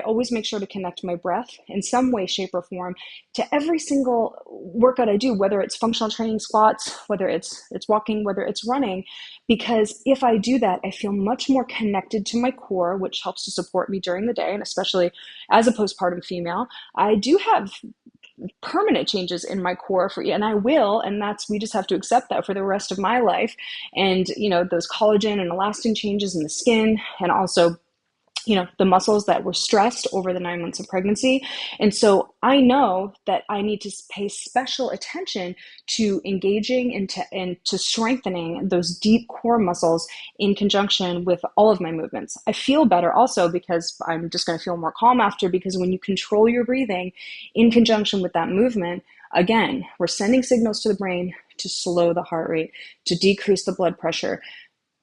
I always make sure to connect my breath in some way, shape, or form to every single workout I do, whether it's functional training, squats, whether it's walking, whether it's running, because if I do that, I feel much more connected to my core, which helps to support me during the day. And especially as a postpartum female, I do have permanent changes in my core and I will, and we just have to accept that for the rest of my life. And those collagen and elastin changes in the skin, and also the muscles that were stressed over the 9 months of pregnancy. And so I know that I need to pay special attention to engaging and to strengthening those deep core muscles in conjunction with all of my movements. I feel better also because I'm just going to feel more calm after, because when you control your breathing in conjunction with that movement, again, we're sending signals to the brain to slow the heart rate, to decrease the blood pressure.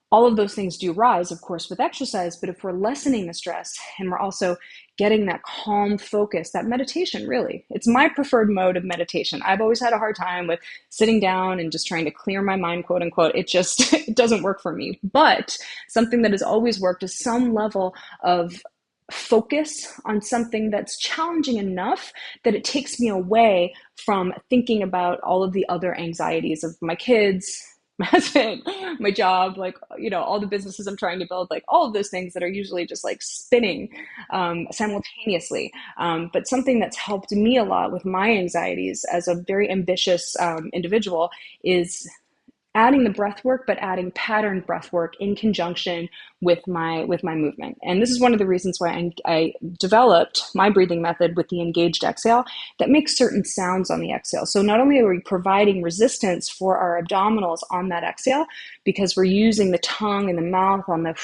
All of those things do rise, of course, with exercise, but if we're lessening the stress and we're also getting that calm focus, that meditation, really, it's my preferred mode of meditation. I've always had a hard time with sitting down and just trying to clear my mind, quote unquote. It doesn't work for me. But something that has always worked is some level of focus on something that's challenging enough that it takes me away from thinking about all of the other anxieties of my kids, my husband, my job, all the businesses I'm trying to build, all of those things that are usually just spinning simultaneously. But something that's helped me a lot with my anxieties as a very ambitious individual is adding the breath work, but adding patterned breath work in conjunction with my movement. And this is one of the reasons why I developed my breathing method with the engaged exhale that makes certain sounds on the exhale. So not only are we providing resistance for our abdominals on that exhale, because we're using the tongue and the mouth on the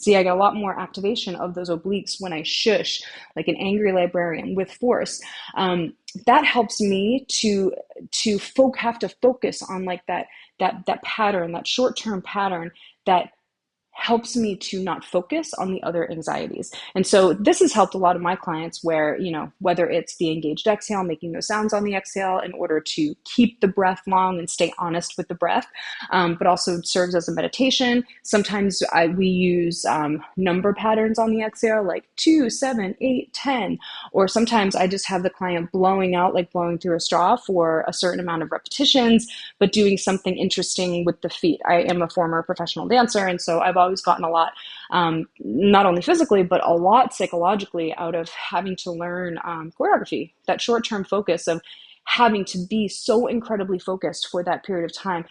see, I get a lot more activation of those obliques when I shush, like an angry librarian, with force. That helps me to have to focus on that pattern, that short-term pattern that helps me to not focus on the other anxieties. And so this has helped a lot of my clients where, whether it's the engaged exhale, making those sounds on the exhale in order to keep the breath long and stay honest with the breath, but also serves as a meditation. Sometimes we use number patterns on the exhale, like 2, 7, 8, 10, or sometimes I just have the client blowing out, like blowing through a straw for a certain amount of repetitions, but doing something interesting with the feet. I am a former professional dancer, and so I've always gotten a lot, not only physically, but a lot psychologically out of having to learn choreography, that short-term focus of having to be so incredibly focused for that period of time.